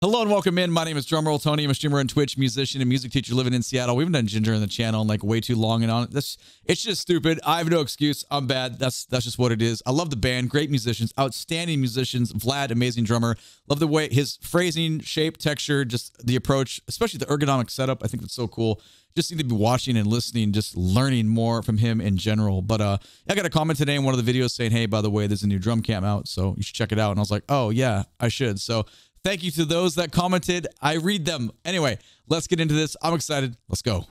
Hello and welcome in. My name is DrumRollTony. I'm a streamer on Twitch, musician, and music teacher living in Seattle. We haven't done Ginger on the channel in like way too long, and it's just stupid. I have no excuse. I'm bad. That's just what it is. I love the band, great musicians, outstanding musicians. Vlad, amazing drummer. Love the way his phrasing, shape, texture, just the approach, especially the ergonomic setup. I think that's so cool. Just need to be watching and listening, just learning more from him in general. But I got a comment today in one of the videos saying, hey, by the way, there's a new drum cam out, so you should check it out. And I was like, oh yeah, I should. So thank you to those that commented. I read them. Anyway, let's get into this. I'm excited. Let's go.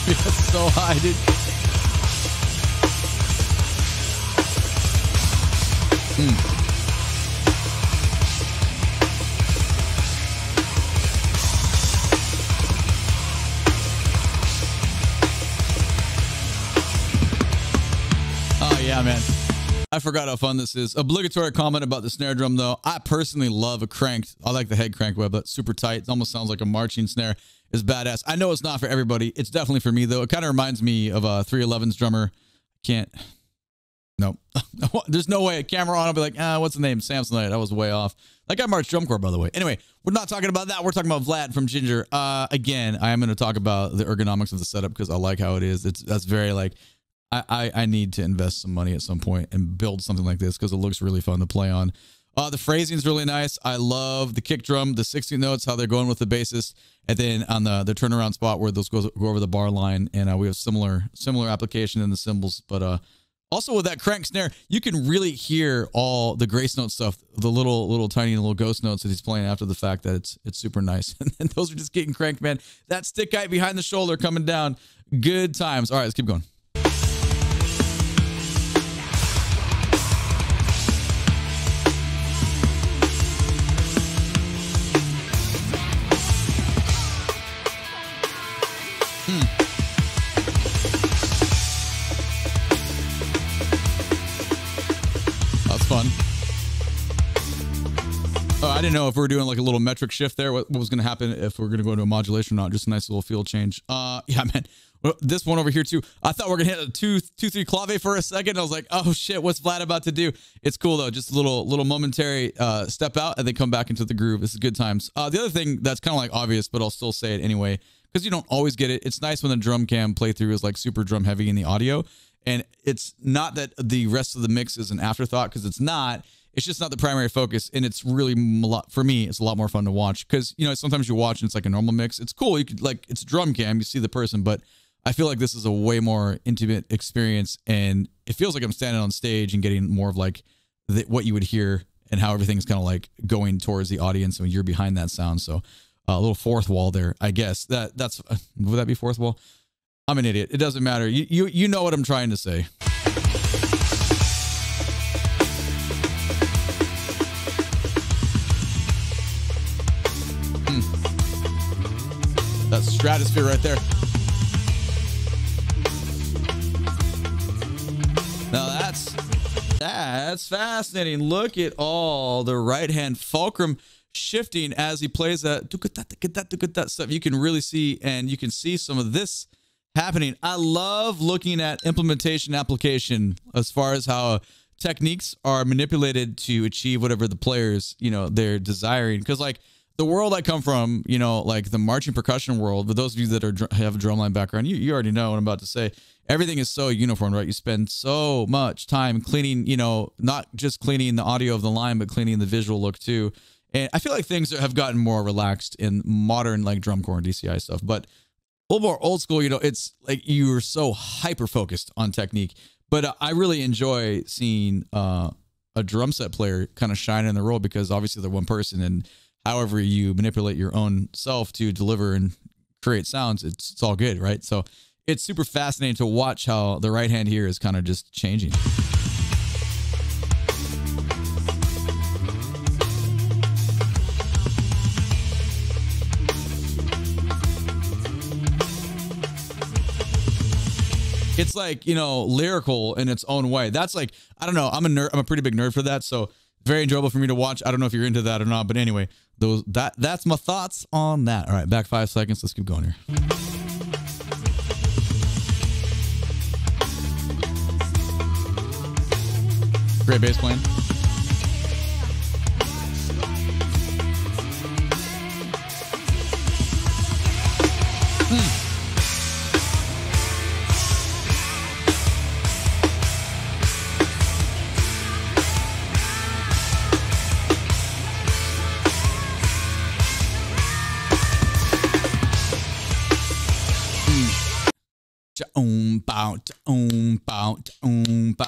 It's so high, dude. Oh, yeah, man. I forgot how fun this is. Obligatory comment about the snare drum, though. I personally love a cranked. I like the head crank web, but super tight. It almost sounds like a marching snare. It's badass. I know it's not for everybody. It's definitely for me, though. It kind of reminds me of 311's drummer. No. There's no way. A camera on, I'll be like, what's the name? Samsonite. I was way off. That guy marched drum corps, by the way. Anyway, we're not talking about that. We're talking about Vlad from Ginger. Again, I am going to talk about the ergonomics of the setup because I like how it is. That's very like, I need to invest some money at some point and build something like this because it looks really fun to play on. The phrasing is really nice. I love the kick drum, the 16 notes, how they're going with the bassist, and then on the turnaround spot where those go over the bar line, and we have similar application in the cymbals. But also with that crank snare, you can really hear all the grace note stuff, the little tiny little ghost notes that he's playing after the fact. That it's super nice, and those are just getting cranked, man. That stick guy behind the shoulder coming down, good times. All right, let's keep going. That's fun. Oh, I didn't know if we were doing like a little metric shift there. What was going to happen if we're going to go into a modulation or not? Just a nice little field change. Yeah, man. This one over here too. I thought we were gonna hit a 2-3 clave for a second. I was like, oh shit, what's Vlad about to do? It's cool though. Just a little momentary step out and then come back into the groove. This is good times. The other thing that's kind of like obvious, but I'll still say it anyway, because you don't always get it. It's nice when the drum cam playthrough is like super drum heavy in the audio. And it's not that the rest of the mix is an afterthought, because it's not. It's just not the primary focus. And it's really, for me, it's a lot more fun to watch. Because, you know, sometimes you watch and it's like a normal mix. It's cool. You could, like, it's drum cam. You see the person. But I feel like this is a way more intimate experience. And it feels like I'm standing on stage and getting more of like what you would hear and how everything's kind of like going towards the audience when you're behind that sound. So a little fourth wall there, I guess. That's would that be fourth wall? I'm an idiot. It doesn't matter. You know what I'm trying to say. That's stratosphere right there. Now that's fascinating. Look at all the right hand fulcrum shifting as he plays that stuff. You can really see, and you can see some of this happening. I love looking at implementation application as far as how techniques are manipulated to achieve whatever the players, you know, they're desiring. Because like the world I come from, you know, like the marching percussion world, but those of you that have a drumline background, you already know what I'm about to say. Everything is so uniform, right? You spend so much time cleaning, you know, not just cleaning the audio of the line, but cleaning the visual look too. And I feel like things have gotten more relaxed in modern like drum corps and DCI stuff, but a little more old school, you know, it's like you are so hyper focused on technique. But I really enjoy seeing a drum set player kind of shine in the role, because obviously they're one person, and however you manipulate your own self to deliver and create sounds, it's all good, right? So it's super fascinating to watch how the right hand here is kind of just changing. It's like, you know, lyrical in its own way. That's like, I don't know. I'm a nerd. I'm a pretty big nerd for that. So very enjoyable for me to watch. I don't know if you're into that or not, but anyway, that's my thoughts on that. All right, back 5 seconds. Let's keep going here. Great bass playing.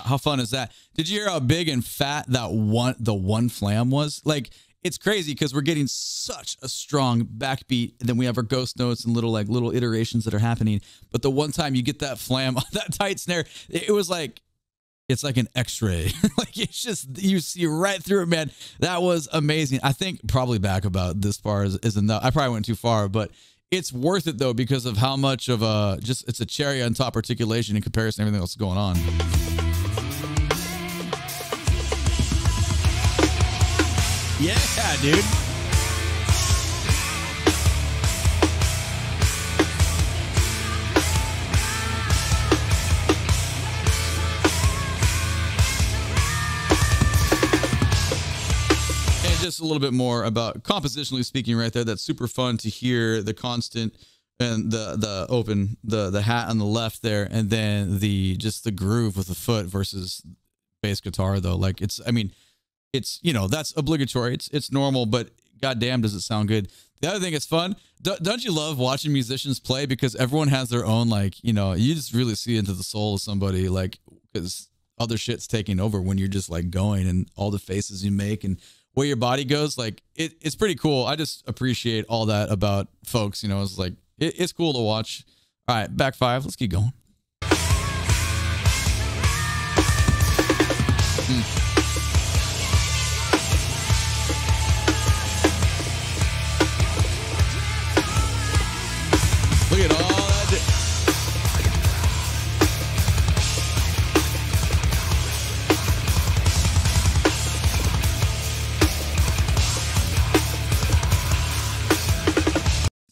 How fun is that? Did you hear how big and fat the one flam was? Like, it's crazy because we're getting such a strong backbeat, and then we have our ghost notes and little iterations that are happening. But the one time you get that flam on that tight snare, it was like, it's like an X-ray. Like, it's just, you see right through it, man. That was amazing. I think probably back about this far is enough. I probably went too far, but it's worth it though because of how much of a it's a cherry on top articulation in comparison to everything else going on. Yeah, dude. Just a little bit more about compositionally speaking right there. That's super fun to hear the constant and the open, the hat on the left there, and then just the groove with the foot versus bass guitar though. Like, it's, I mean, it's, you know, that's obligatory. It's normal, but goddamn does it sound good. The other thing is fun. Don't you love watching musicians play? Because everyone has their own, like, you know, you just really see into the soul of somebody, like, because other shit's taking over when you're just like going, and all the faces you make and where your body goes. Like, it's pretty cool. I just appreciate all that about folks, you know. It's like, it's cool to watch. All right, back 5. Let's keep going. Look at all that.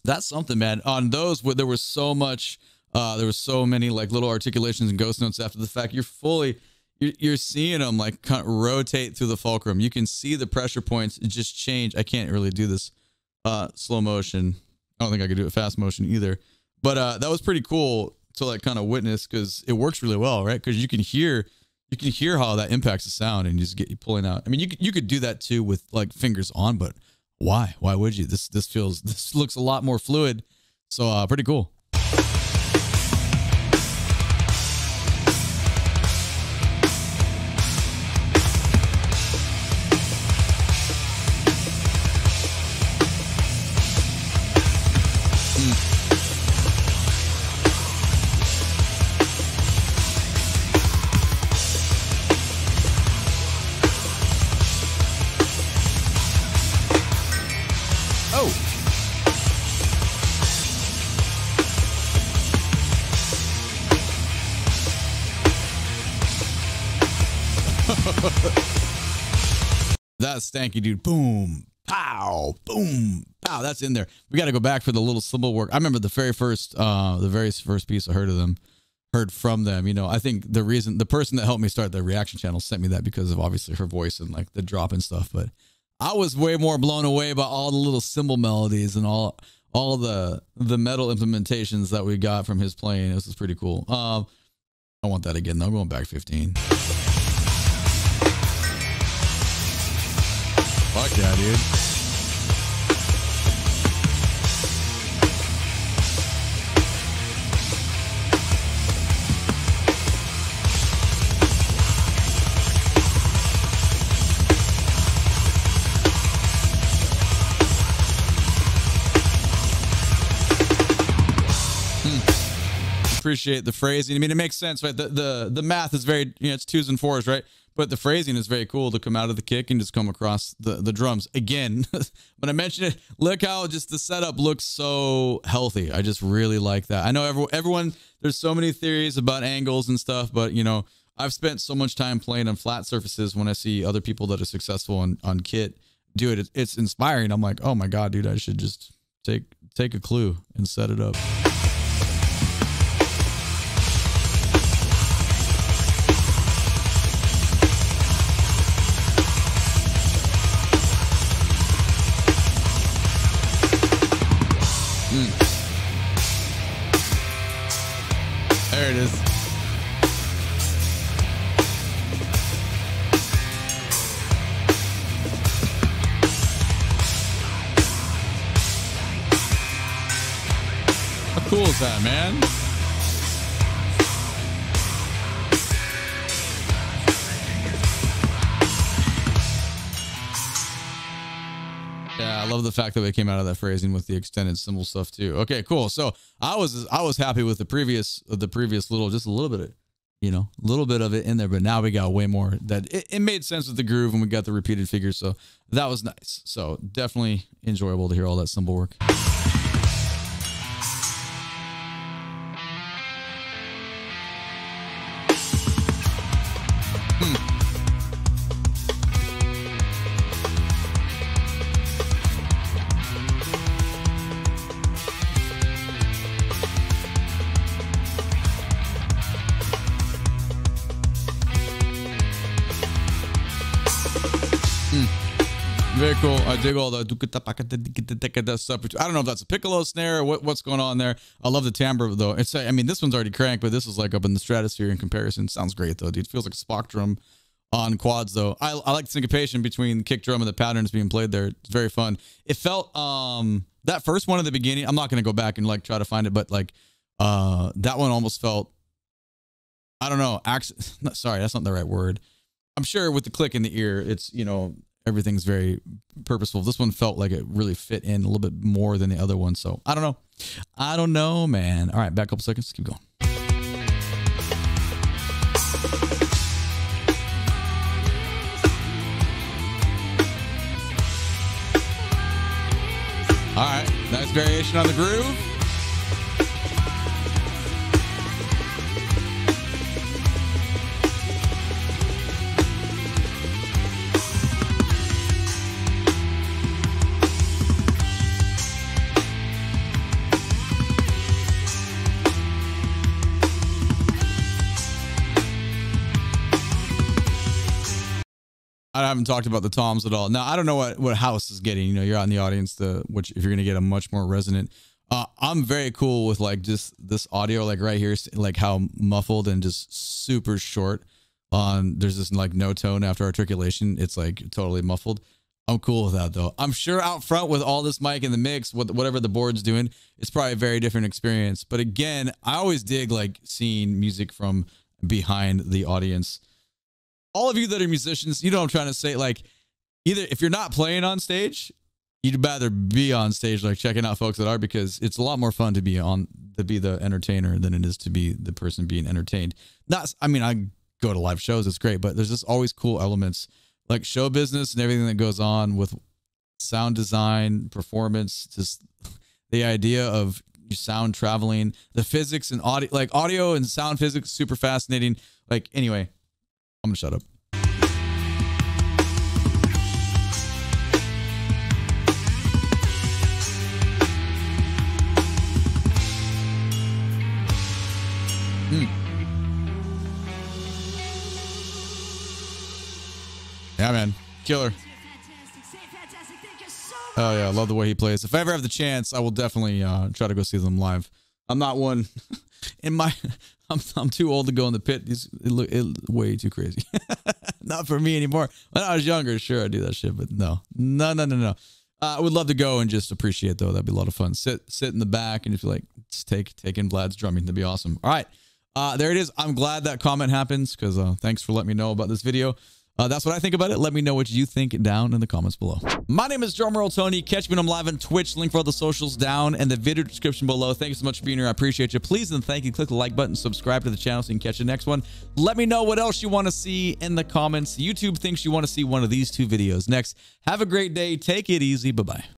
That's something, man. On those, there was so much, there was so many like little articulations and ghost notes after the fact. You're seeing them like kind of rotate through the fulcrum. You can see the pressure points just change. I can't really do this slow motion. I don't think I could do it fast motion either. But that was pretty cool to like kind of witness, because it works really well, right? Because you can hear how that impacts the sound, and you just get you pulling out. I mean, you could do that too with like fingers on, but why would you? This looks a lot more fluid. So pretty cool. That's stanky, dude. Boom, pow, boom, pow. That's in there. We got to go back for the little cymbal work. I remember the very first piece I heard from them. You know, I think the person that helped me start the reaction channel sent me that because of obviously her voice and like the drop and stuff. But I was way more blown away by all the little cymbal melodies and all the metal implementations that we got from his playing. This is pretty cool. I want that again though. I'm going back 15. Fuck yeah, dude. Appreciate the phrasing. I mean, it makes sense, right? The math is very, you know, it's 2s and 4s, right? But the phrasing is very cool to come out of the kick and just come across the drums. Again, when I mentioned it, look how just the setup looks so healthy. I just really like that. I know everyone, there's so many theories about angles and stuff, but, you know, I've spent so much time playing on flat surfaces when I see other people that are successful on kit dude, it's inspiring. I'm like, oh my God, dude, I should just take a clue and set it up. There it is. How cool is that, man? Yeah, I love the fact that we came out of that phrasing with the extended cymbal stuff too. Okay, cool. So I was happy with the previous little, just a little bit of, you know, a little bit of it in there, but now we got way more that it made sense with the groove and we got the repeated figures. So that was nice. So definitely enjoyable to hear all that cymbal work. Very cool. I dig all the stuff. I don't know if that's a piccolo snare or what's going on there. I love the timbre though. It's, I mean, this one's already cranked, but this is like up in the stratosphere in comparison. Sounds great though, dude. It feels like a Spock drum on quads though. I like the syncopation between the kick drum and the patterns being played there. It's very fun. It felt that first one at the beginning. I'm not gonna go back and like try to find it, but like that one almost felt, I don't know. Sorry, that's not the right word. I'm sure with the click in the ear, it's, you know, everything's very purposeful. This one felt like it really fit in a little bit more than the other one. So I don't know. I don't know, man. All right, back a couple seconds. Keep going. All right, nice variation on the groove. I haven't talked about the toms at all. Now, I don't know what house is getting. You know, you're out in the audience, which if you're going to get a much more resonant. I'm very cool with like just this audio, like right here, like how muffled and just super short. There's this like no tone after articulation. It's like totally muffled. I'm cool with that though. I'm sure out front with all this mic in the mix, whatever the board's doing, it's probably a very different experience. But again, I always dig like seeing music from behind the audience. All of you that are musicians, you know what I'm trying to say. Like, either if you're not playing on stage, you'd rather be on stage, like checking out folks that are, because it's a lot more fun to be the entertainer than it is to be the person being entertained. I mean, I go to live shows, it's great, but there's just always cool elements like show business and everything that goes on with sound design, performance, just the idea of your sound traveling, the physics and audio and sound physics, super fascinating. Like, anyway, I'm gonna shut up. Yeah, man, killer. Oh yeah, I love the way he plays. If I ever have the chance, I will definitely try to go see them live. I'm not one in my. I'm too old to go in the pit. It's way too crazy. Not for me anymore. When I was younger, sure, I'd do that shit, but no. I would love to go and just appreciate though. That'd be a lot of fun. Sit in the back and just like take in Vlad's drumming. That'd be awesome. All right, there it is. I'm glad that comment happens because thanks for letting me know about this video. That's what I think about it. Let me know what you think down in the comments below. My name is DrumRollTony. Catch me when I'm live on Twitch. Link for all the socials down in the video description below. Thank you so much for being here. I appreciate you. Please and thank you. Click the like button. Subscribe to the channel so you can catch the next one. Let me know what else you want to see in the comments. YouTube thinks you want to see one of these two videos next. Have a great day. Take it easy. Bye-bye.